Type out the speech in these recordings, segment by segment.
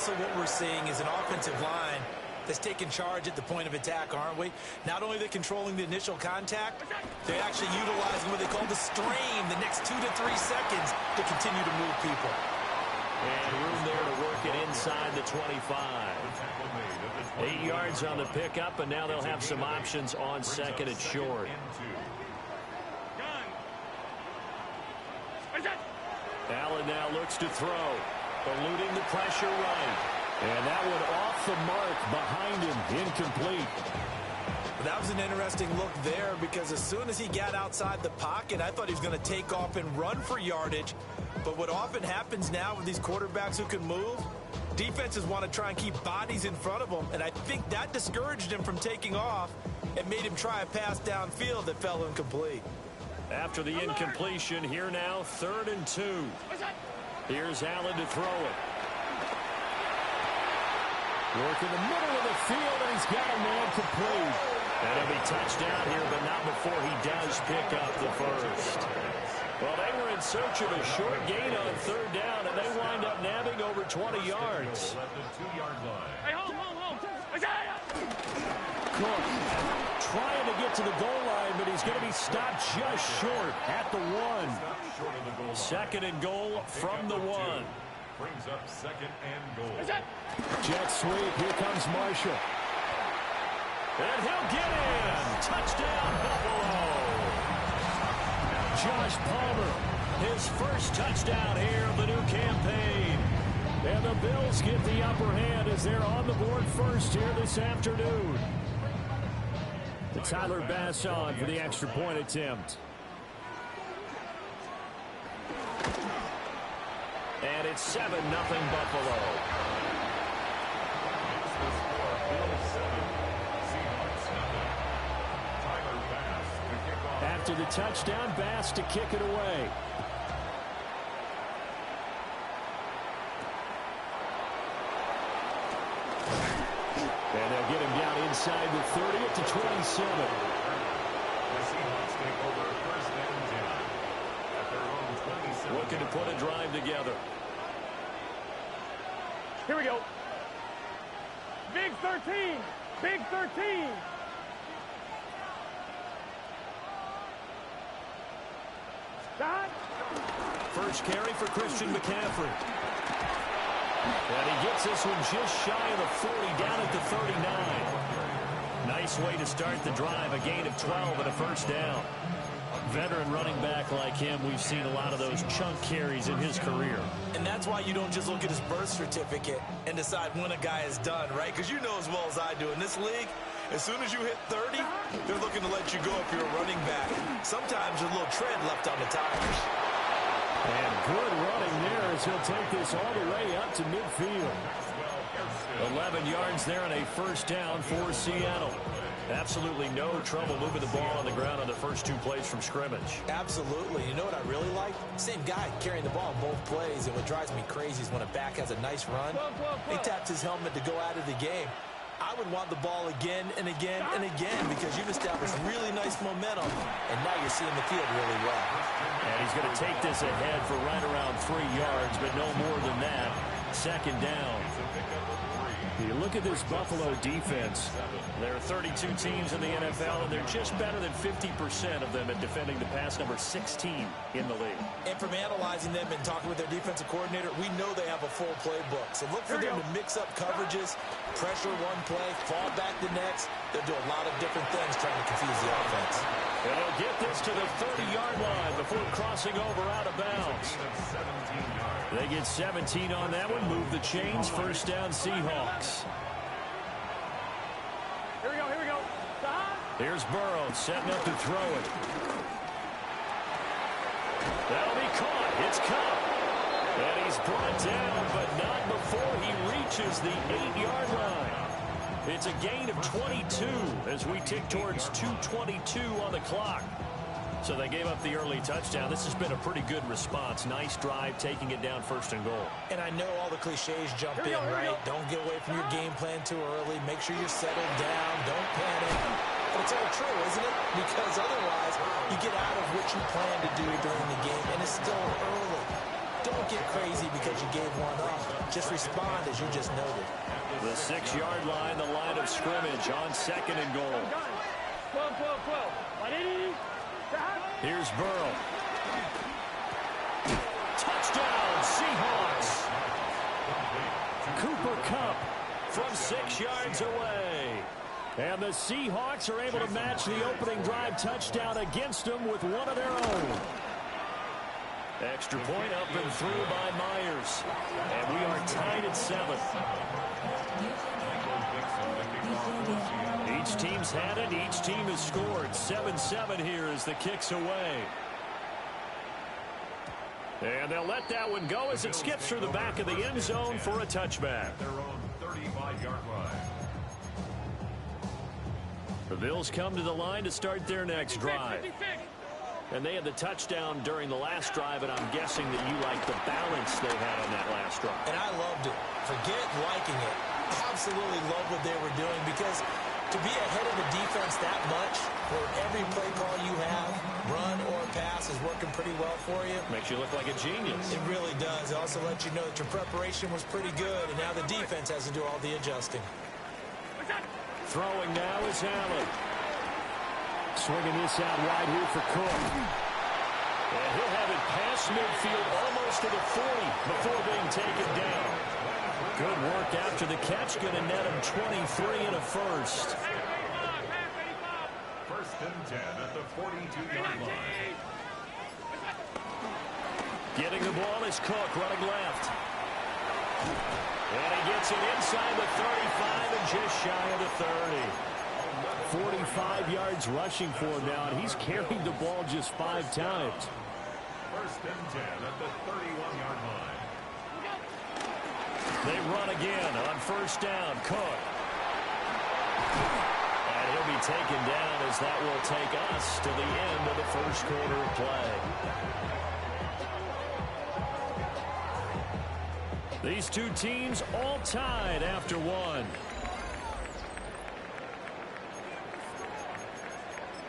also what we're seeing is an offensive line that's taking charge at the point of attack, aren't we? Not only are they controlling the initial contact, they're actually utilizing what they call the strain the next 2 to 3 seconds to continue to move people. And room there to work it inside the 25. 8 yards on the pickup, and now they'll have some options on second and short. Allen now looks to throw, eluding the pressure right. And that one off the mark behind him, incomplete. That was an interesting look there because as soon as he got outside the pocket, I thought he was going to take off and run for yardage. But what often happens now with these quarterbacks who can move, defenses want to try and keep bodies in front of them, and I think that discouraged him from taking off and made him try a pass downfield that fell incomplete. After the incompletion, here now, 3rd and 2. Here's Allen to throw it. Work in the middle of the field, and he's got a man complete. And it'll be touchdown here, but not before he does pick up the first. Well, they were in search of a short gain on 3rd down, and they wind up nabbing over 20 yards. Hey, home. Cook trying to get to the goal line, but he's going to be stopped just short at the 1. 2nd and goal from the 1. Brings up 2nd and goal. Jet sweep. Here comes Marshall. And he'll get in. Touchdown, Buffalo. Josh Palmer, his first touchdown here of the new campaign. And the Bills get the upper hand as they're on the board first here this afternoon. Tyler Bass on for the extra point attempt. And it's 7-0 Buffalo. After the touchdown, Bass to kick it away. And they'll get him down inside the 30 at the 27. Looking to put a drive together. Here we go. Big 13. Big 13. Dot. First carry for Christian McCaffrey. And he gets this one just shy of the 40, down at the 39. Nice way to start the drive, a gain of 12 and a first down. Veteran running back like him, we've seen a lot of those chunk carries in his career. And that's why you don't just look at his birth certificate and decide when a guy is done, right? Because you know as well as I do, in this league, as soon as you hit 30, they're looking to let you go if you're a running back. Sometimes there's a little tread left on the tires. And good running there as he'll take this all the way up to midfield. 11 yards there and a first down for Seattle. Absolutely no trouble moving the ball on the ground on the first 2 plays from scrimmage. Absolutely. You know what I really like? Same guy carrying the ball both plays, and what drives me crazy is when a back has a nice run, he taps his helmet to go out of the game. I would want the ball again and again and again because you've established really nice momentum, and now you're seeing the field really well. And he's going to take this ahead for right around 3 yards, but no more than that. 2nd down. You look at this Buffalo defense. There are 32 teams in the NFL, and they're just better than 50% of them at defending the pass, number 16 in the league. And from analyzing them and talking with their defensive coordinator, we know they have a full playbook. So look for them to mix up coverages, pressure one play, fall back the next. They'll do a lot of different things trying to confuse the offense. And they'll get this to the 30-yard line before crossing over out of bounds. They get 17 on that one, move the chains, first down Seahawks. Here we go. Here's Burrow setting up to throw it. That'll be caught. It's caught. And he's brought down, but not before he reaches the 8-yard line. It's a gain of 22 as we tick towards 2:22 on the clock. So they gave up the early touchdown. This has been a pretty good response. Nice drive, taking it down 1st and goal. And I know all the cliches jump in, right? Don't get away from your game plan too early. Make sure you're settled down. Don't panic. But it's all true, isn't it? Because otherwise, you get out of what you plan to do during the game, and it's still early. Don't get crazy because you gave one up. Just respond as you just noted. The 6-yard line, the line of scrimmage on 2nd and goal. 12, 12, 12. Here's Burrow. Touchdown, Seahawks. Cooper Kupp from 6 yards away. And the Seahawks are able to match the opening drive touchdown against them with one of their own. Extra point up and through by Myers. And we are tied at 7. Each team's had it. Each team has scored. 7-7 here as the kick's away. And they'll let that one go as it skips through the back of the end zone for a touchback. Their own 35-yard line. The Bills come to the line to start their next drive. And they had the touchdown during the last drive, and I'm guessing that you like the balance they had on that last drive. And I loved it. Forget liking it. Absolutely love what they were doing, because to be ahead of the defense that much, where every play call you have, run or pass, is working pretty well for you. Makes you look like a genius. It really does. It also lets you know that your preparation was pretty good, and now the defense has to do all the adjusting. Throwing now is Allen. Swinging this out wide here for Cook. And he'll have it past midfield almost to the 40 before being taken down. Good work after the catch. Going to net him 23 and a first. First and 10 at the 42-yard line. Getting the ball is Cook running left. And he gets it inside the 35 and just shy of the 30. 45 yards rushing for him now, and he's carried the ball just 5 times. First and 10 at the 31-yard line. They run again on first down. Cook. And he'll be taken down as that will take us to the end of the first quarter of play. These two teams all tied after one.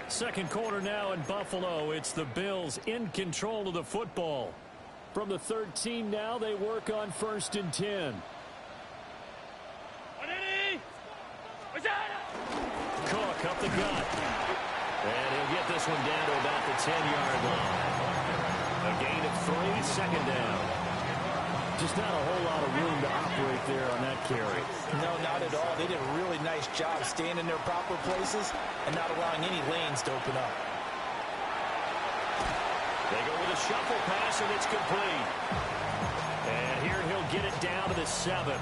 Second quarter now in Buffalo. It's the Bills in control of the football. From the 13 now, they work on first and 10. Cook up the gut. And he'll get this one down to about the 10-yard line. A gain of 3, second down. Just not a whole lot of room to operate there on that carry. No, not at all. They did a really nice job staying in their proper places and not allowing any lanes to open up. They go with a shuffle pass, and it's complete. And here he'll get it down to the 7.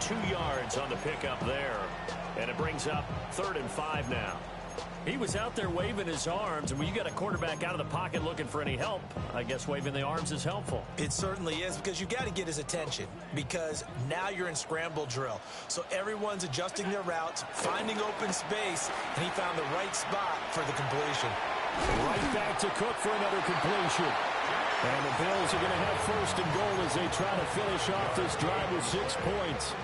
2 yards on the pickup there. And it brings up 3rd and 5 now. He was out there waving his arms, and when you got a quarterback out of the pocket looking for any help, I guess waving the arms is helpful. It certainly is, because you got to get his attention, because now you're in scramble drill. So everyone's adjusting their routes, finding open space, and he found the right spot for the completion. Right back to Cook for another completion. And the Bills are going to have first and goal as they try to finish off this drive with 6 points.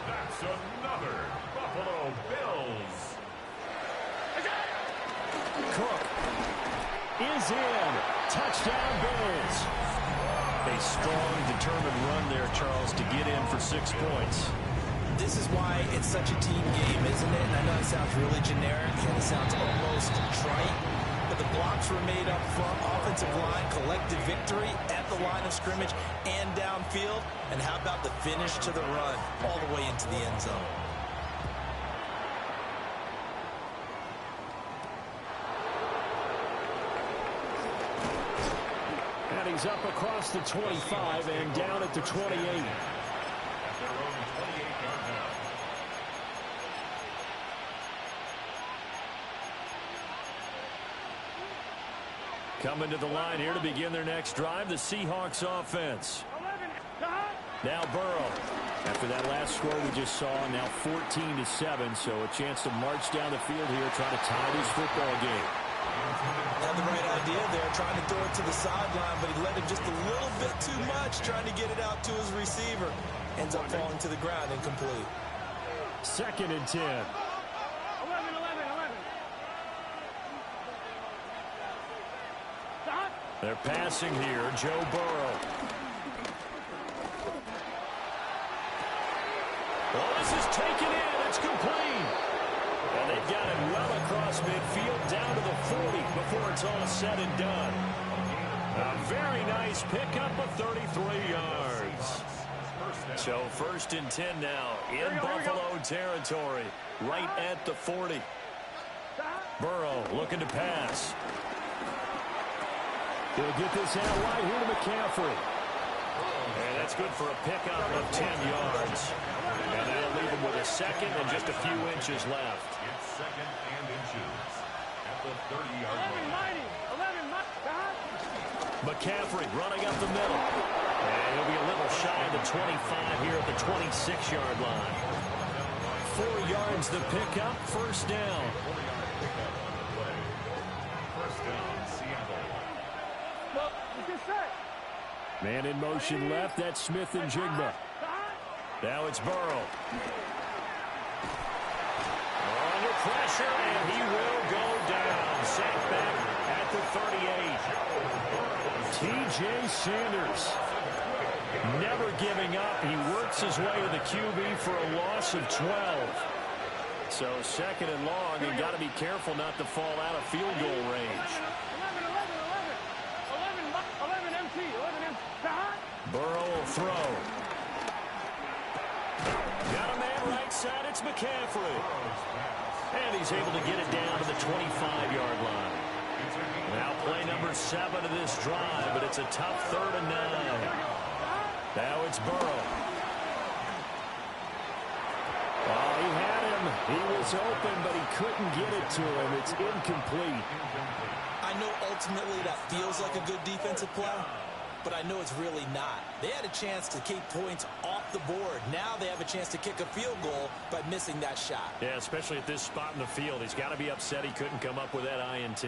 That's another Buffalo Bills. Cook is in. Touchdown, Bills. A strong, determined run there, Charles, to get in for 6 points. This is why it's such a team game, isn't it? And I know it sounds really generic, and it sounds almost trite, but the blocks were made up front, offensive line, collective victory at the line of scrimmage and downfield. And how about the finish to the run all the way into the end zone? And he's up across the 25 and down at the 28. At their own 28-yard line. Coming to the line here to begin their next drive, the Seahawks offense. Now Burrow. After that last score we just saw, now 14-7, so a chance to march down the field here, trying to tie this football game. Had the right idea there, trying to throw it to the sideline, but he let him just a little bit too much, trying to get it out to his receiver. Ends up falling to the ground incomplete. 2nd and 10. 11. They're passing here. Joe Burrow. Oh, this is taken in. It's complete. And they've got it well across midfield down to the 40 before it's all said and done. A very nice pickup of 33 yards. So 1st and 10 now in Buffalo territory, right at the 40. Burrow looking to pass. He'll get this out right here to McCaffrey. And that's good for a pickup of 10 yards. And that'll leave him with a second and just a few inches left. It's 2nd and inches at the 30-yard line. 11, McCaffrey running up the middle. And he'll be a little shy of the 25 here at the 26-yard line. 4 yards the pickup, 1st down. 1st down, Seattle. Well, it's set. Man in motion left, that's Smith and Jigba. Now it's Burrow. Under pressure, and he will go down. Sacked back at the 38. T.J. Sanders. Never giving up. He works his way to the QB for a loss of 12. So 2nd and long, and got to be careful not to fall out of field goal range. 11 MT. Burrow will throw. Got a man right side. It's McCaffrey. And he's able to get it down to the 25-yard line. Now play number 7 of this drive, but it's a tough 3rd and 9. Now it's Burrow. Oh, he had him. He was open, but he couldn't get it to him. It's incomplete. I know ultimately that feels like a good defensive play, but I know it's really not. They had a chance to keep points off the board. Now they have a chance to kick a field goal by missing that shot. Yeah, especially at this spot in the field. He's got to be upset he couldn't come up with that INT.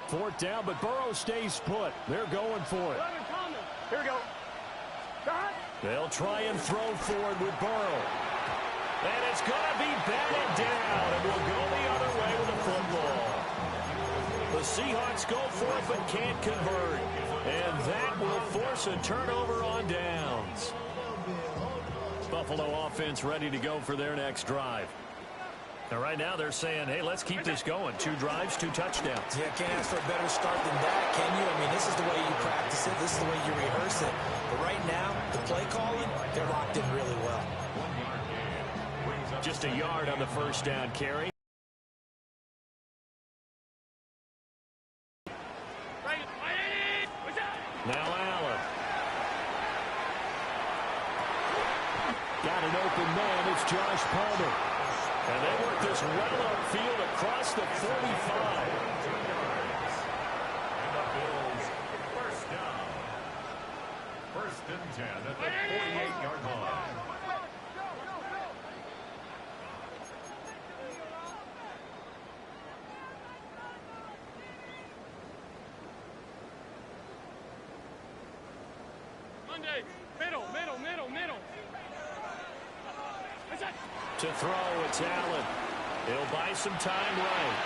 Fourth down, but Burrow stays put. They're going for it. Here we go. They'll try and throw forward with Burrow. And it's going to be batted down, and we'll go the other way with the football. The Seahawks go for it, but can't convert. And that will force a turnover on downs. Buffalo offense ready to go for their next drive. Now, right now, they're saying, hey, let's keep this going. 2 drives, 2 touchdowns. Yeah, can't ask for a better start than that, can you? I mean, this is the way you practice it. This is the way you rehearse it. But right now, the play calling, they're locked in really well. Just a yard on the 1st down carry. Now Allen. Got an open man. It's Josh Palmer. And they work this well upfield across the 45. And the Bills, 1st down. 1st and 10 at the 48-yard line. Monday. Middle. To throw, it's Allen. He'll buy some time right.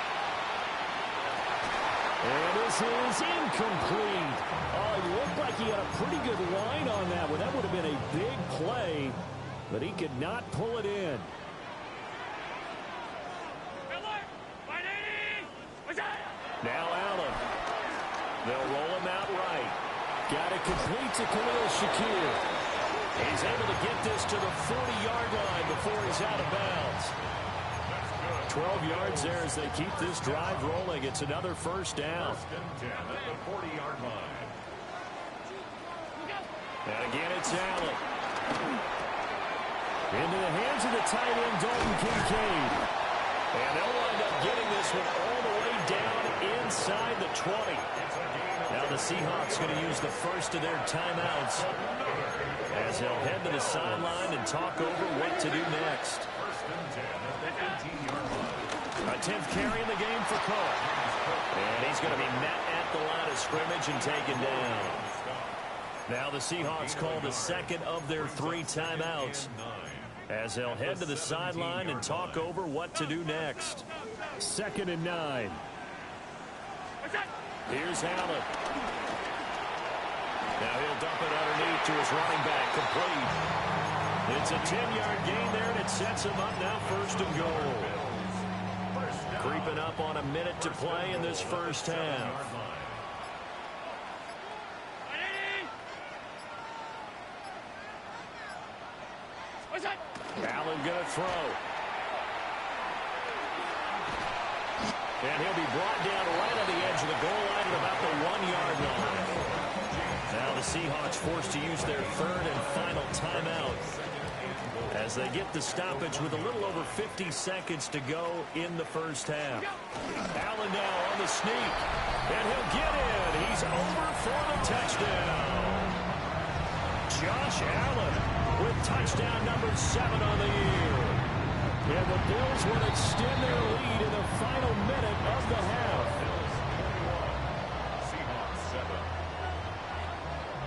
And this is incomplete. Oh, it looked like he had a pretty good line on that one. That would have been a big play, but he could not pull it in. Now Allen. They'll roll him out right. Got it complete to Khalil Shakir. He's able to get this to the 40-yard line before he's out of bounds. 12 yards there as they keep this drive rolling. It's another 1st down. 1st and 10 at the 40-yard line. And again, it's Allen. Into the hands of the tight end, Dalton Kincaid. And they'll wind up getting this one all the way down inside the 20. Now the Seahawks going to use the first of their timeouts as they'll head to the sideline and talk over what to do next. 1st and 10 at the 18-yard line. A 10th carry in the game for Cook. And he's going to be met at the line of scrimmage and taken down. Now the Seahawks call the second of their 3 timeouts as they'll head to the sideline and talk over what to do next. 2nd and 9. Here's Allen. Now he'll dump it underneath to his running back, complete. It's a 10-yard gain there, and it sets him up now first and goal. Creeping up on a minute to play in this first half. Allen going to throw. And he'll be brought down right on the edge of the goal line at about the 1-yard line. Now the Seahawks forced to use their third and final timeout as they get the stoppage with a little over 50 seconds to go in the first half. Allen now on the sneak. And he'll get in. He's over for the touchdown. Josh Allen with touchdown number 7 on the year. And the Bills will extend their lead in the final minute of the half.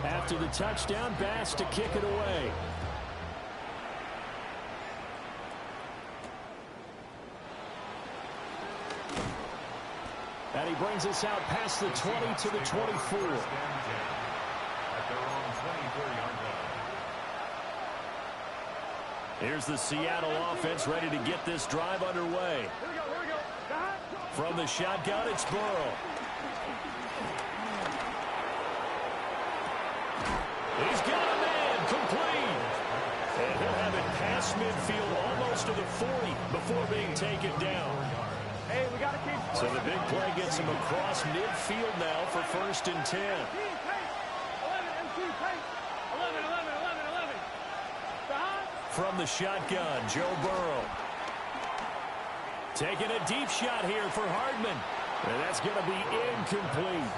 After the touchdown, Bass to kick it away. And he brings us out past the 20 to the 24. Here's the Seattle offense ready to get this drive underway. From the shotgun, it's Burrow. He's got a man, complete. And he'll have it past midfield almost to the 40 before being taken down. Hey, we gotta keep. So the big play gets him across midfield now for first and 10. 11, MC, 11. From the shotgun, Joe Burrow. Taking a deep shot here for Hardman. And that's going to be incomplete.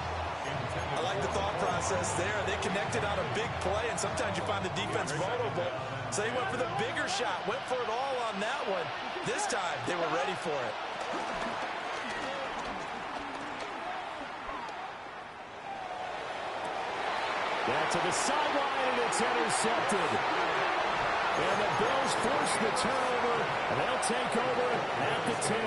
I like the thought process there. They connected on a big play, and sometimes you find the defense vulnerable. So they went for the bigger shot, went for it all on that one. This time, they were ready for it. Back to the sideline, and it's intercepted. And the Bills force the turnover, and they'll take over at the 10.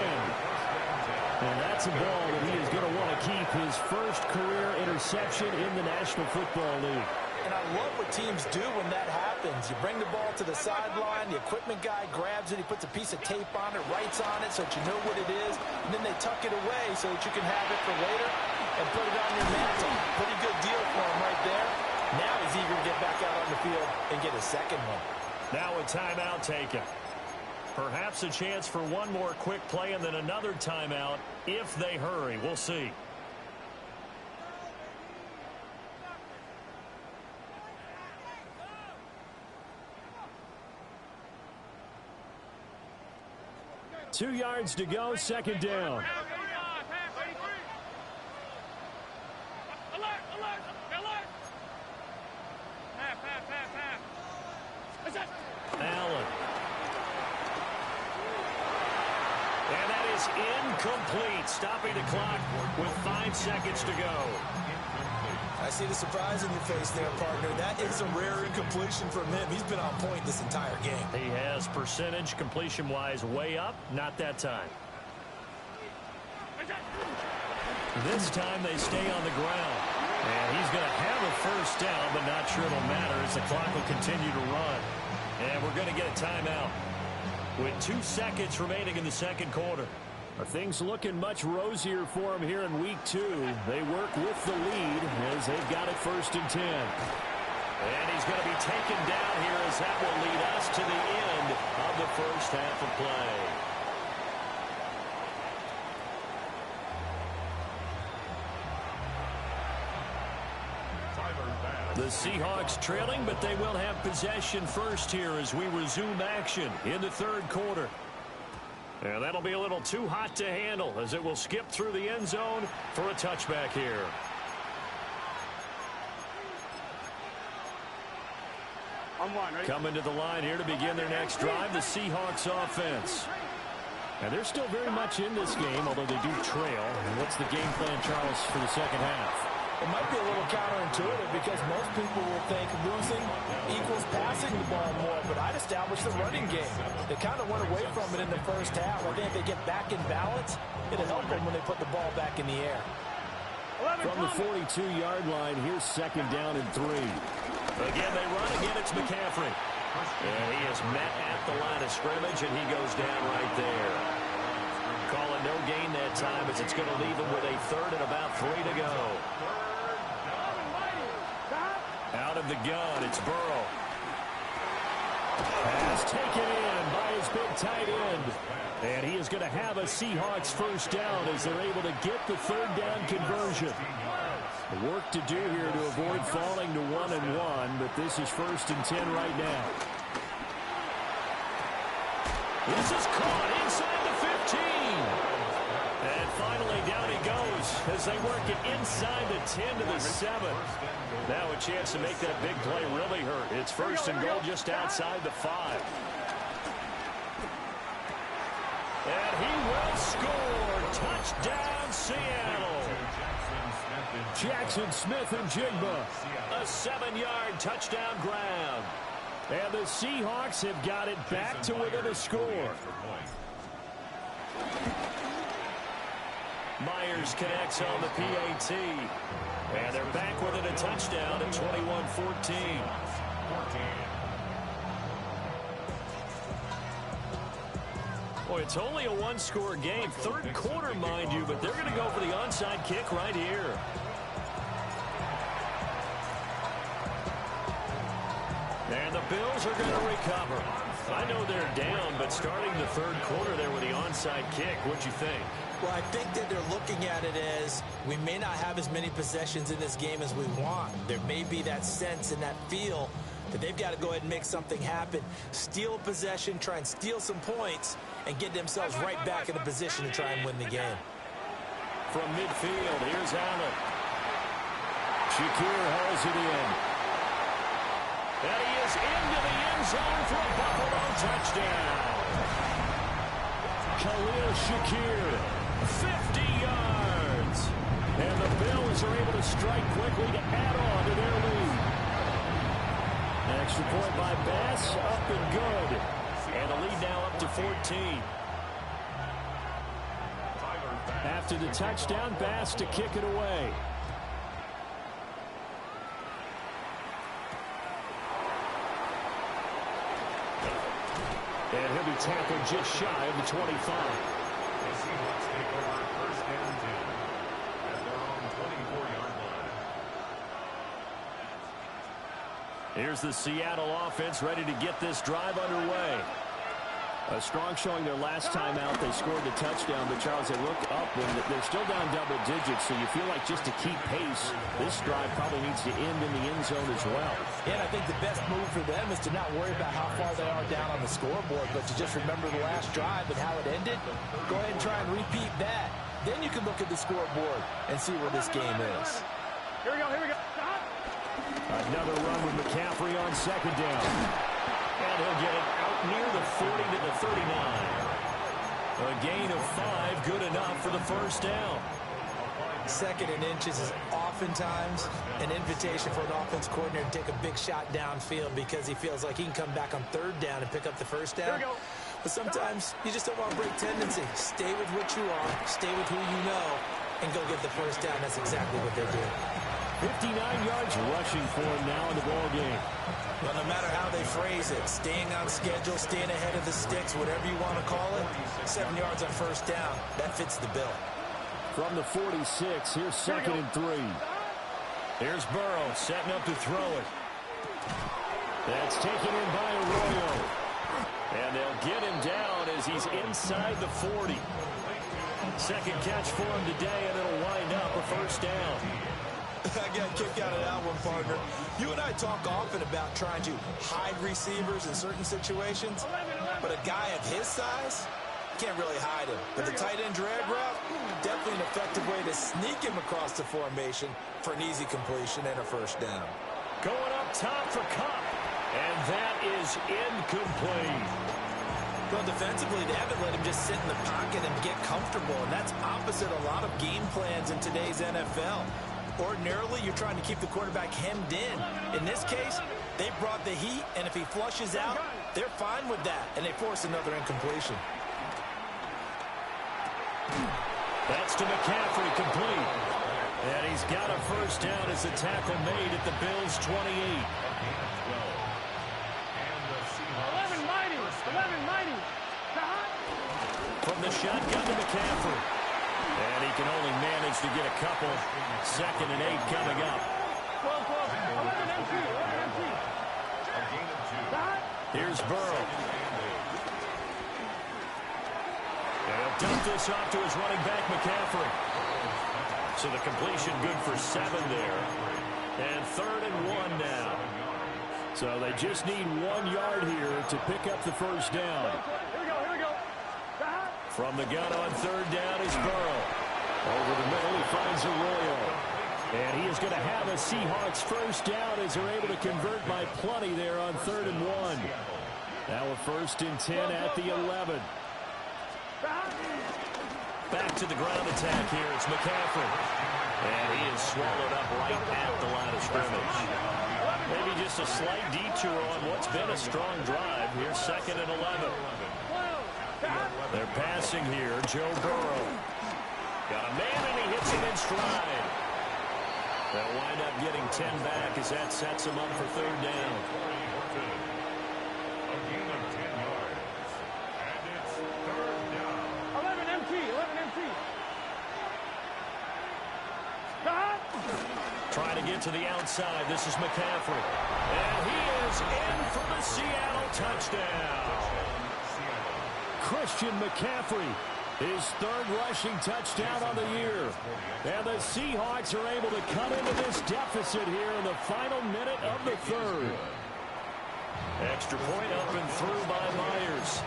And that's a ball that he is going to want to keep, his first career interception in the National Football League. And I love what teams do when that happens. You bring the ball to the sideline, the equipment guy grabs it, he puts a piece of tape on it, writes on it so that you know what it is, and then they tuck it away so that you can have it for later and put it on your mantle. Pretty good deal for him right there. Now he's eager to get back out on the field and get his second one. Now a timeout taken. Perhaps a chance for one more quick play and then another timeout if they hurry. We'll see. Two yards to go, second down. Allen. And that is incomplete, stopping the clock with 5 seconds to go. I see the surprise in your face there, partner. That is a rare incompletion from him. He's been on point this entire game. He has percentage completion-wise way up, not that time. This time they stay on the ground. And he's going to have a first down, but not sure it'll matter as the clock will continue to run. And we're going to get a timeout with 2 seconds remaining in the second quarter. Are things looking much rosier for him here in week 2? They work with the lead as they've got it first and 10. And he's going to be taken down here as that will lead us to the end of the first half of play. The Seahawks trailing, but they will have possession first here as we resume action in the third quarter. And that'll be a little too hot to handle as it will skip through the end zone for a touchback here. Coming to the line here to begin their next drive, the Seahawks offense. And they're still very much in this game, although they do trail. And what's the game plan, Charles, for the second half? It might be a little counterintuitive because most people will think losing equals passing the ball more, but I'd establish the running game. They kind of went away from it in the first half. I think if they get back in balance, it'll help them when they put the ball back in the air. From the 42-yard line, here's second down and 3. Again, they run. Again, it's McCaffrey. And he is met at the line of scrimmage, and he goes down right there. Calling no gain that time as it's going to leave him with a third and about 3 to go. Out of the gun, it's Burrow. Pass taken in by his big tight end. And he is going to have a Seahawks first down as they're able to get the third down conversion. Work to do here to avoid falling to 1-1, but this is 1st and 10 right now. This is caught inside the 15. And finally down he goes as they work it inside the 10 to the 7. Now a chance to make that big play really hurt. It's 1st and goal just outside the 5. And he will score. Touchdown, Seattle. Jackson Smith and Jigba. A 7-yard touchdown grab. And the Seahawks have got it back to within a score. Myers connects on the PAT. And they're back within a touchdown at 21-14. Boy, it's only a one-score game. Third quarter, mind you, but they're going to go for the onside kick right here. And the Bills are going to recover. I know they're down, but starting the third quarter there with the onside kick, what'd you think? Well, I think that they're looking at it as we may not have as many possessions in this game as we want. There may be that sense and that feel that they've got to go ahead and make something happen. Steal a possession, try and steal some points, and get themselves right back in a position to try and win the game. From midfield, here's Allen. Shakir hauls it in. And he is into the end zone for a Buffalo touchdown. Khalil Shakir, 50 yards. And the Bills are able to strike quickly to add on to their lead. An extra point by Bass, up and good. And the lead now up to 14. After the touchdown, Bass to kick it away. And he'll be tackled just shy of the 25. The Seahawks take over 1st and 10 at their own 24-yard line. Here's the Seattle offense ready to get this drive underway. A strong showing their last time out. They scored the touchdown, but Charles, they look up when they're still down double digits, so you feel like just to keep pace, this drive probably needs to end in the end zone as well. Yeah, and I think the best move for them is to not worry about how far they are down on the scoreboard, but to just remember the last drive and how it ended. Go ahead and try and repeat that. Then you can look at the scoreboard and see where this game is. Here we go, here we go. Another run with McCaffrey on second down. And he'll get it out near the 40 to the 39. A gain of 5, good enough for the first down. 2nd and inches is oftentimes an invitation for an offense coordinator to take a big shot downfield because he feels like he can come back on 3rd down and pick up the first down. But sometimes you just don't want to break tendency. Stay with what you are, stay with who you know, and go get the first down. That's exactly what they do. 59 yards rushing for him now in the ball game. Well, no matter how they phrase it, staying on schedule, staying ahead of the sticks, whatever you want to call it, 7 yards on first down, that fits the bill. From the 46, here's 2nd and 3. Here's Burrow setting up to throw it. That's taken in by Arroyo. And they'll get him down as he's inside the 40. Second catch for him today, and it'll wind up a first down. I got a kick out of that one, partner. You and I talk often about trying to hide receivers in certain situations, but a guy of his size can't really hide him. But the tight end drag route, definitely an effective way to sneak him across the formation for an easy completion and a first down. Going up top for Cup, and that is incomplete. Well, defensively, they haven't let him just sit in the pocket and get comfortable, and that's opposite a lot of game plans in today's NFL. Ordinarily, you're trying to keep the quarterback hemmed in. In this case, they brought the heat, and if he flushes out, they're fine with that, and they force another incompletion. That's to McCaffrey, complete. And he's got a first down as the tackle made at the Bills' 28. 11 mighty. 11 mighty. From the shotgun to McCaffrey. And he can only manage to get a couple. 2nd and 8 coming up. 11 MT. 11 MT. Here's Burrow. And he'll dump this off to his running back, McCaffrey. So the completion good for 7 there. And 3rd and 1 now. So they just need 1 yard here to pick up the first down. Here we go. From the gun on 3rd down is Burrow. Over the middle, he finds Arroyo. And he is going to have a Seahawks first down as they're able to convert by plenty there on 3rd and 1. Now a 1st and 10 at the 11. Back to the ground attack here. It's McCaffrey. And he is swallowed up right at the line of scrimmage. Maybe just a slight detour on what's been a strong drive. Here's 2nd and 11. They're passing here. Joe Burrow. Got a man and he hits him in stride. They'll wind up getting 10 back as that sets him up for 3rd down. A gain of 10 yards. And it's 3rd down. 11 MT. 11 MT. Trying to get to the outside. This is McCaffrey. And he is in for the Seattle touchdown. Christian McCaffrey, his 3rd rushing touchdown on the year. And the Seahawks are able to cut into this deficit here in the final minute of the 3rd. Extra point up and through by Myers.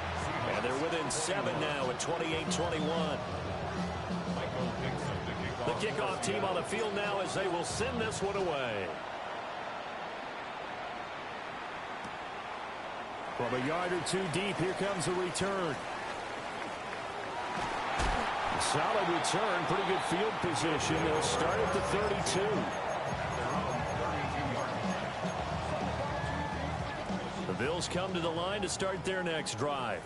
And they're within 7 now at 28-21. The kickoff team on the field now as they will send this one away. From a yard or 2 deep, here comes a return. Solid return, pretty good field position. They'll start at the 32. The Bills come to the line to start their next drive.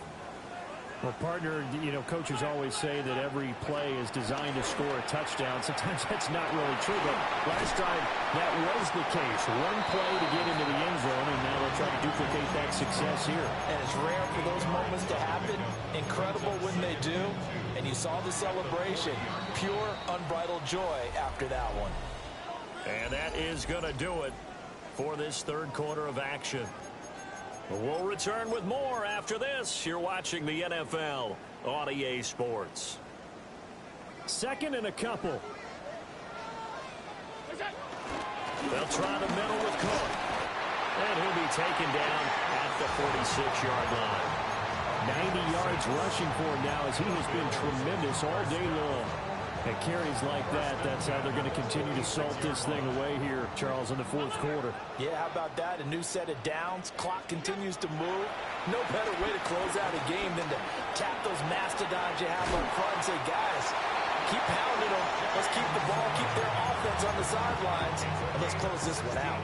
Well, partner, you know, coaches always say that every play is designed to score a touchdown. Sometimes that's not really true, but last time that was the case. 1 play to get into the end zone, and now they'll try to duplicate that success here. And it's rare for those moments to happen. Incredible when they do. And you saw the celebration. Pure, unbridled joy after that one. And that is going to do it for this 3rd quarter of action. We'll return with more after this. You're watching the NFL on EA Sports. 2nd and a couple. They'll try the middle with Cook. And he'll be taken down at the 46-yard line. 90 yards rushing for him now as he has been tremendous all day long. And carries like that, that's how they're going to continue to salt this thing away here, Charles, in the 4th quarter. Yeah, how about that? A new set of downs. Clock continues to move. No better way to close out a game than to tap those mastodons you have up front and say, guys, keep pounding them. Let's keep the ball, keep their offense on the sidelines, and let's close this one out.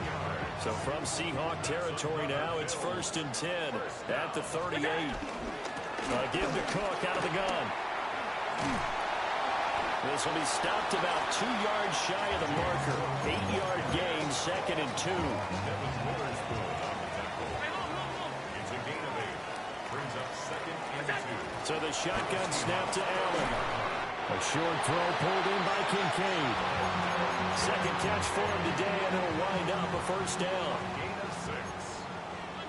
So from Seahawk territory now, it's 1st and 10 at the 38. Give to Cook out of the gun. This will be stopped about 2 yards shy of the marker. 8-yard gain, 2nd and 2. It's a gain of 8. Brings up 2nd and 2. So the shotgun snap to Allen. A short throw pulled in by Kincaid. 2nd catch for him today, and it'll wind up a first down. Gain of 6.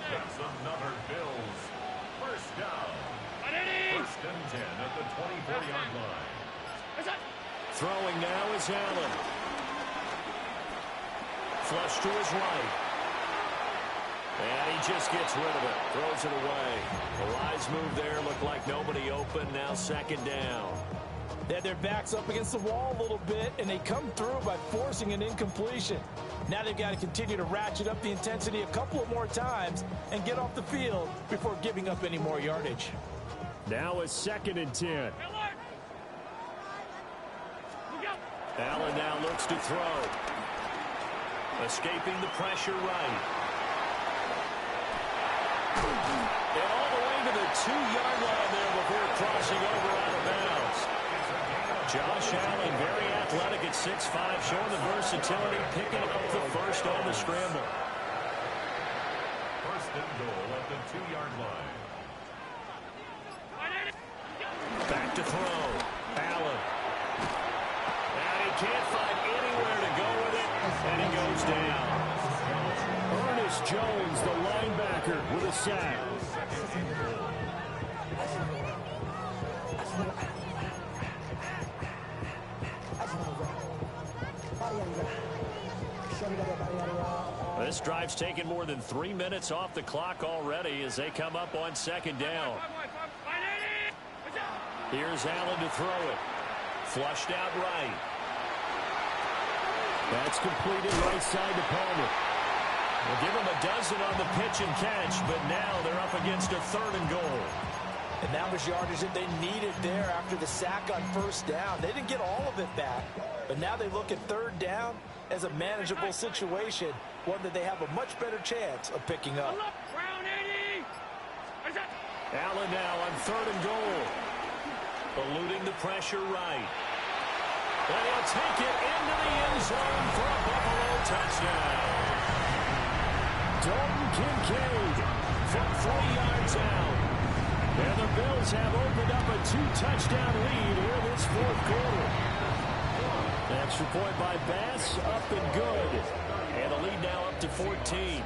That's another Bills first down. 1st and 10 at the 24-yard line. Throwing now is Allen. Flush to his right. And he just gets rid of it. Throws it away. The Lions move there. Looked like nobody open. Now 2nd down. They had their backs up against the wall a little bit, and they come through by forcing an incompletion. Now they've got to continue to ratchet up the intensity a couple of more times and get off the field before giving up any more yardage. Now a 2nd and 10. Allen now looks to throw. Escaping the pressure right. And all the way to the 2-yard line there before crossing over out of bounds. Josh Allen, very athletic at 6'5", showing the versatility, picking up the first on the scramble. First and goal at the 2-yard line. Back to throw. Allen. And he can't find anywhere to go with it, and he goes down. Ernest Jones, the linebacker, with a sack. This drive's taken more than 3 minutes off the clock already as they come up on second down. Here's Allen to throw it. Flushed out right. That's completed right side to Palmer. We'll give him a dozen on the pitch and catch, but now they're up against a 3rd and goal. And that was yardage that they needed there after the sack on first down. They didn't get all of it back, but now they look at 3rd down as a manageable situation, one that they have a much better chance of picking up. Allen now on 3rd and goal. Eluding the pressure right. And he'll take it into the end zone for a Buffalo touchdown. Dalton Kincaid from 3 yards out. And the Bills have opened up a 2-touchdown lead here this 4th quarter. Extra point by Bass, up and good. And the lead now up to 14. 21.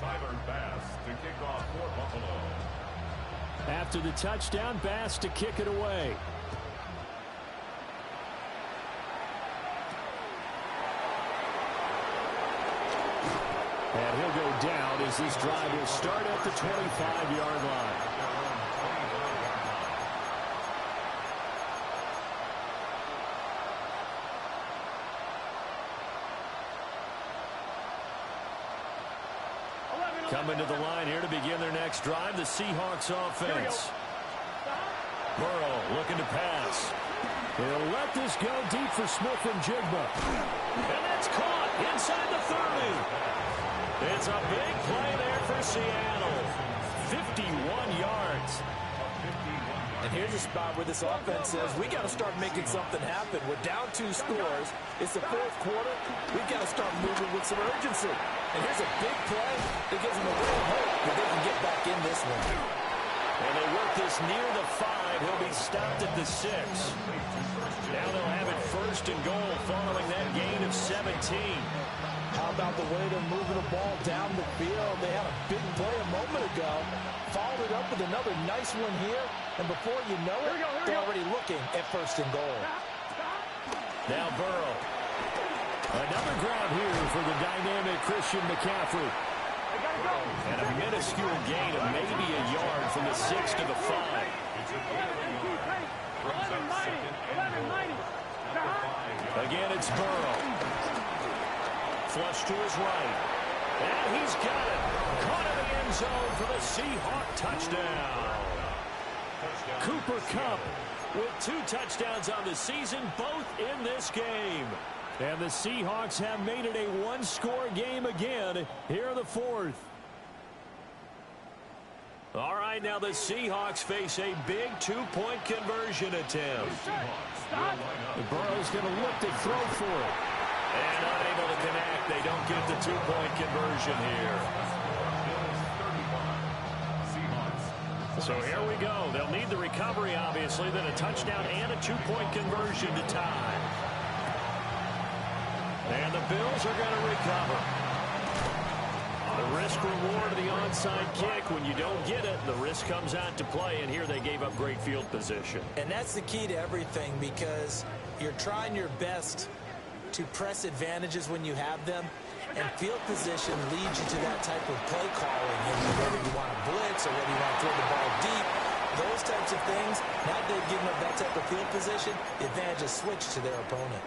Tyler Bass to kick off for Buffalo. After the touchdown, Bass to kick it away. And he'll go down as this drive will start at the 25-yard line. Coming to the line here to begin their next drive, the Seahawks offense. Burrow looking to pass. He'll let this go deep for Smith and Jigba. And that's caught inside the 30. It's a big play there for Seattle. 51 yards. And here's a spot where this offense says, we got to start making something happen. We're down 2 scores. It's the 4th quarter. We've got to start moving with some urgency. And here's a big play that gives them a real hope that they can get back in this one. And they work this near the 5. He'll be stopped at the 6. Now they'll have it 1st and goal following that gain of 17. How about the way they're moving the ball down the field? They had a big play a moment ago. Followed it up with another nice one here. And before you know it, they're already looking at 1st and goal. Now Burrow. Another grab here for the dynamic Christian McCaffrey. And a minuscule gain of maybe a yard from the 6 to the 5. Again, it's Burrow. Flush to his right. And he's got it. Caught in the end zone for the Seahawk touchdown. Cooper Kupp with 2 touchdowns on the season, both in this game. And the Seahawks have made it a 1-score game again here in the 4th. All right, now the Seahawks face a big 2-point conversion attempt. Burrow's going to look to throw for it. And unable to connect. They don't get the 2-point conversion here. So here we go. They'll need the recovery, obviously, then a touchdown and a 2-point conversion to tie. And the Bills are going to recover. The risk-reward of the onside kick. When you don't get it, the risk comes out to play, and here they gave up great field position. And that's the key to everything, because you're trying your best to press advantages when you have them, and field position leads you to that type of play calling. And whether you want to blitz or whether you want to throw the ball deep, those types of things, now they've given up that type of field position, the advantage is switched to their opponent.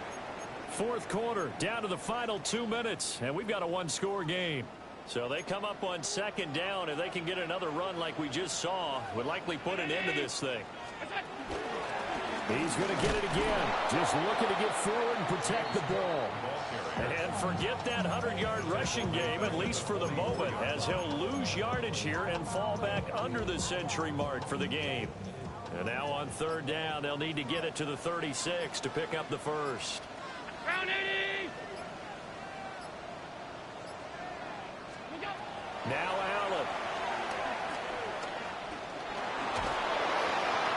4th quarter, down to the final 2 minutes, and we've got a 1-score game. So they come up on 2nd down. If they can get another run like we just saw, would likely put an end to this thing. He's going to get it again. Just looking to get forward and protect the ball. And forget that 100-yard rushing game, at least for the moment, as he'll lose yardage here and fall back under the century mark for the game. And now on third down, they'll need to get it to the 36 to pick up the first. Round 80. Now Allen.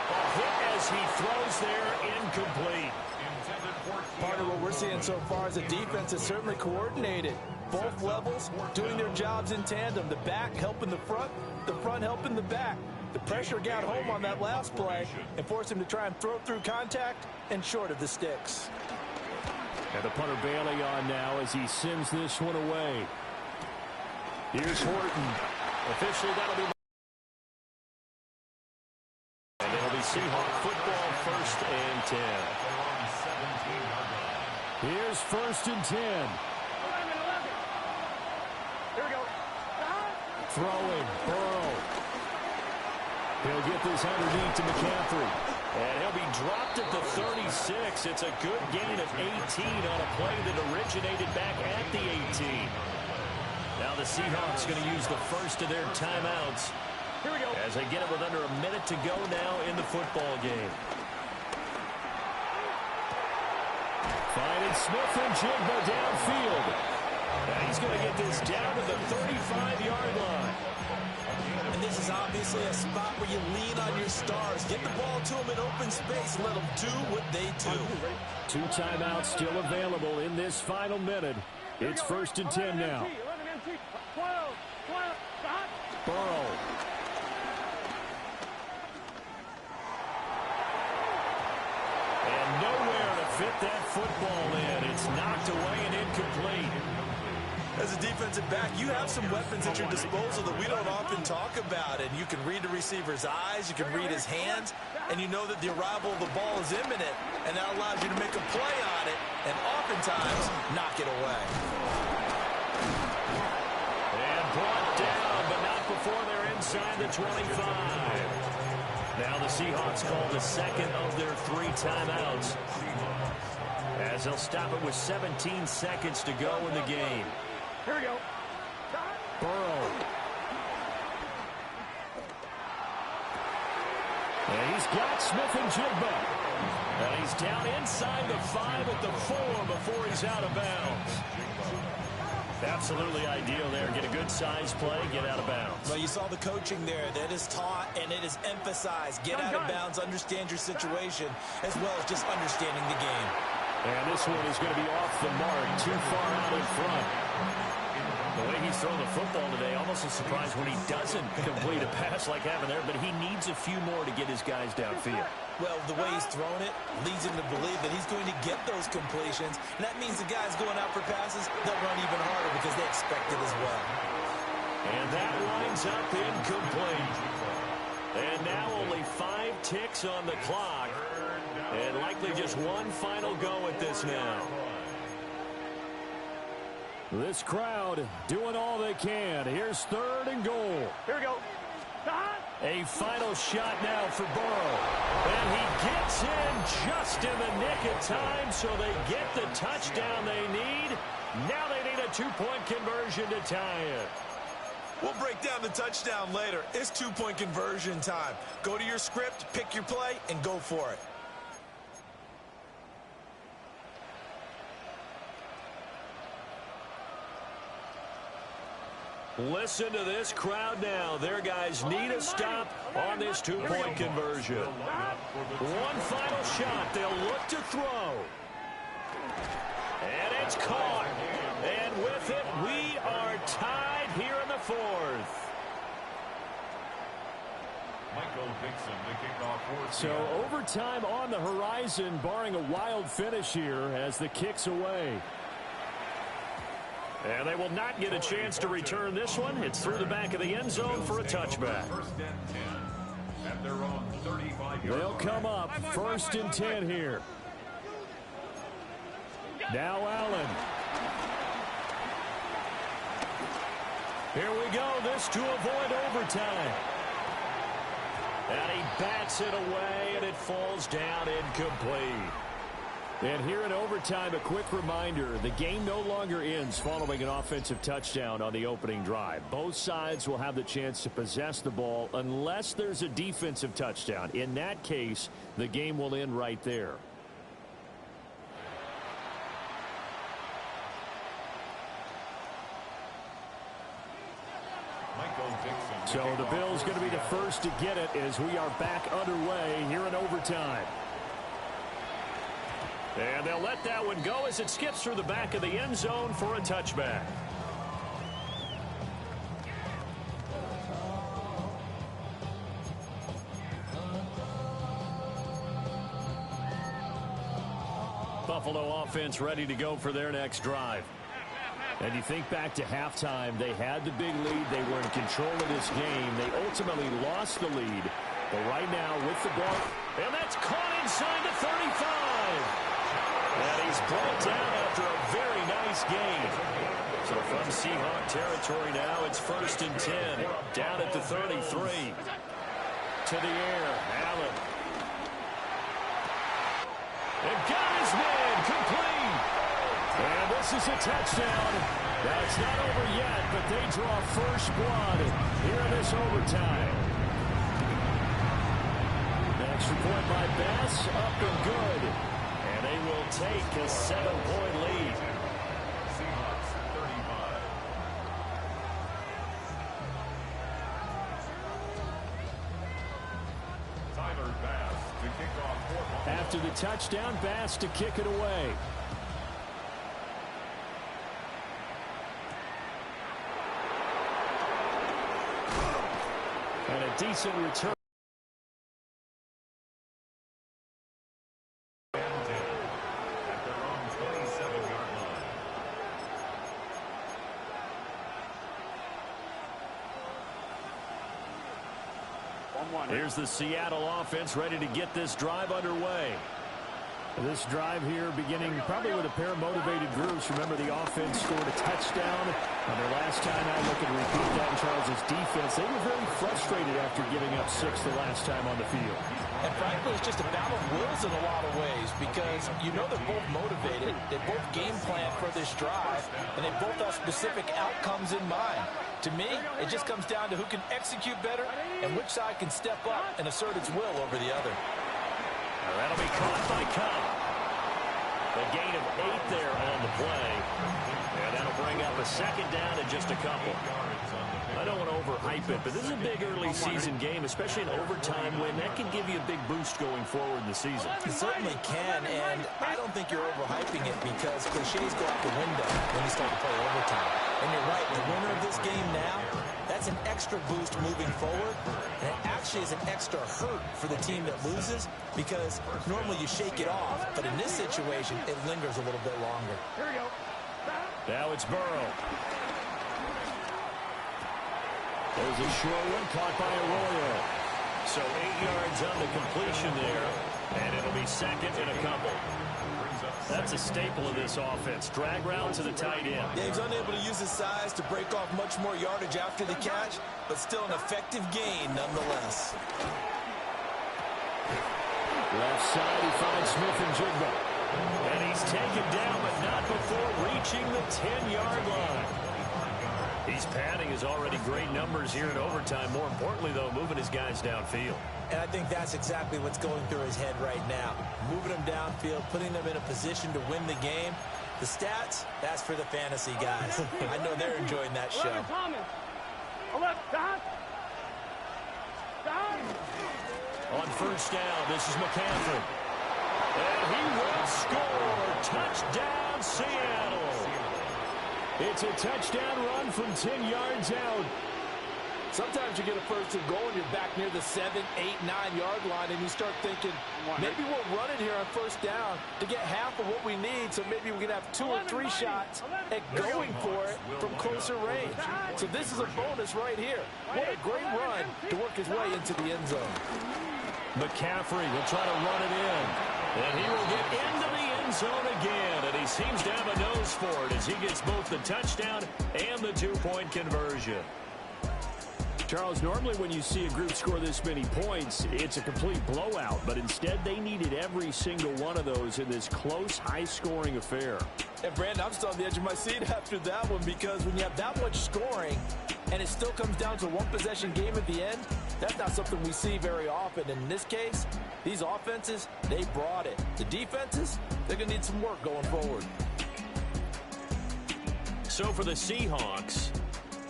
A hit as he throws there, incomplete. Part of what we're seeing so far is the defense is certainly coordinated. Both levels doing their jobs in tandem. The back helping the front helping the back. The pressure got home on that last play and forced him to try and throw through contact and short of the sticks. And the punter Bailey on now as he sends this one away. Here's Horton. Officially, that'll be... And it'll be Seahawk football, 1st and 10. Here's 1st and 10. 11. Here we go. Throwing, Burrow. He'll get this underneath to McCaffrey. And he'll be dropped at the 36. It's a good gain of 18 on a play that originated back at the 18. Now the Seahawks going to use the first of their timeouts. Here we go. As they get it with under a minute to go now in the football game. Finding Smith and Jigba downfield. And he's going to get this down to the 35-yard line. And this is obviously a spot where you lean on your stars. Get the ball to them in open space. Let them do what they do. 2 timeouts still available in this final minute. It's 1st and 10 now. 11 MT. 12. Burrow. And nowhere to fit that football in. It's knocked away and incomplete. As a defensive back, you have some weapons at your disposal that we don't often talk about. And you can read the receiver's eyes, you can read his hands, and you know that the arrival of the ball is imminent. And that allows you to make a play on it and oftentimes knock it away. And brought down, but not before they're inside the 25. Now the Seahawks call the second of their 3 timeouts, as they'll stop it with 17 seconds to go in the game. Here we go. Burrow. And he's got Smith and Jigba. And he's down inside the 5 at the 4 before he's out of bounds. Absolutely ideal there. Get a good size play, get out of bounds. Well, you saw the coaching there. That is taught and it is emphasized. Get out of bounds, understand your situation, as well as just understanding the game. And this one is going to be off the mark, too far out in front. The way he's thrown the football today, almost a surprise when he doesn't complete a pass like having there, but he needs a few more to get his guys downfield. Well, the way he's thrown it leads him to believe that he's going to get those completions, and that means the guys going out for passes, they'll run even harder because they expect it as well. And that lines up incomplete. And now only 5 ticks on the clock, and likely just one final go at this now. This crowd doing all they can. Here's 3rd and goal. Here we go. A final shot now for Burrow. And he gets in just in the nick of time, so they get the touchdown they need. Now they need a 2-point conversion to tie it. We'll break down the touchdown later. It's 2-point conversion time. Go to your script, pick your play, and go for it. Listen to this crowd now. Their guys need a stop on this 2-point conversion. One final shot. They'll look to throw. And it's caught. And with it, we are tied here in the 4th. So overtime on the horizon, barring a wild finish here as the kick's away. And they will not get a chance to return this one. It's through the back of the end zone for a touchback. They'll come up 1st and 10 here. Now Allen. Here we go. This to avoid overtime. And he bats it away, and it falls down incomplete. And here in overtime, a quick reminder, the game no longer ends following an offensive touchdown on the opening drive. Both sides will have the chance to possess the ball unless there's a defensive touchdown. In that case, the game will end right there. So the Bills going to be the first to get it as we are back underway here in overtime. And they'll let that one go as it skips through the back of the end zone for a touchback. Buffalo offense ready to go for their next drive. And you think back to halftime, they had the big lead. They were in control of this game. They ultimately lost the lead. But right now with the ball, and that's caught inside the 35. And he's brought down after a very nice game. So from Seahawk territory now, it's 1st and 10. Down at the 33. To the air, Allen. And got his man, complete. And this is a touchdown. That's not over yet, but they draw first blood here in this overtime. Extra point by Bass, up and good. And they will take a 7-point lead. Seahawks 35. Tyler Bass to kick off for Buffalo. After the touchdown, Bass to kick it away. And a decent return. Here's the Seattle offense ready to get this drive underway. This drive here beginning probably with a pair of motivated groups. Remember, the offense scored a touchdown. And the last time I look and repeat that in Charles' defense, they were very frustrated after giving up 6 the last time on the field. And frankly, it's just a battle of wills in a lot of ways because you know they're both motivated. They both game plan for this drive, and they both have specific outcomes in mind. To me, it just comes down to who can execute better and which side can step up and assert its will over the other. That'll be caught by Cobb. A gain of 8 there on the play. And that'll bring up a second down and just a couple. I don't want to overhype it, but this is a big early season game, especially an overtime win. That can give you a big boost going forward in the season. It certainly can, and I don't think you're overhyping it because cliches go out the window when you start to play overtime. And you're right, the winner of this game now, that's an extra boost moving forward, and it actually is an extra hurt for the team that loses because normally you shake it off, but in this situation, it lingers a little bit longer. Here we go. Now it's Burrow. There's a short one caught by Arroyo. So 8 yards on the completion there, and it'll be second and a couple. That's a staple of this offense. Drag route to the tight end. Yeah, he's unable to use his size to break off much more yardage after the catch, but still an effective gain nonetheless. Left side, he finds Smith and Jigba. And he's taken down, but not before reaching the 10-yard line. He's padding his already great numbers here in overtime. More importantly, though, moving his guys downfield. And I think that's exactly what's going through his head right now. Moving them downfield, putting them in a position to win the game. The stats, that's for the fantasy guys. I know they're enjoying that show. On first down, this is McCaffrey. And he will score. Touchdown, Seattle. It's a touchdown run from 10 yards out. Sometimes you get a first and goal and you're back near the 7, 8, 9-yard line and you start thinking, maybe we'll run it here on first down to get half of what we need, so maybe we can have 2 or 3 shots at going for it from closer range. So this is a bonus right here. What a great run to work his way into the end zone. McCaffrey will try to run it in. And he will get into the end zone again. And he seems to have a nose for it as he gets both the touchdown and the 2-point conversion. Charles, normally when you see a group score this many points, it's a complete blowout. But instead, they needed every single one of those in this close, high-scoring affair. And, Brandon, I'm still on the edge of my seat after that one because when you have that much scoring and it still comes down to a one-possession game at the end, that's not something we see very often. And in this case, these offenses, they brought it. The defenses, they're going to need some work going forward. So for the Seahawks,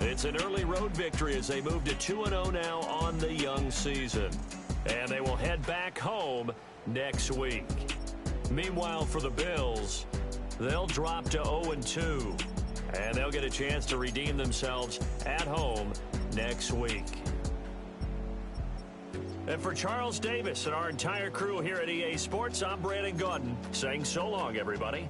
it's an early road victory as they move to 2-0 now on the young season. And they will head back home next week. Meanwhile, for the Bills, they'll drop to 0-2. And they'll get a chance to redeem themselves at home next week. And for Charles Davis and our entire crew here at EA Sports, I'm Brandon Gaudin saying so long, everybody.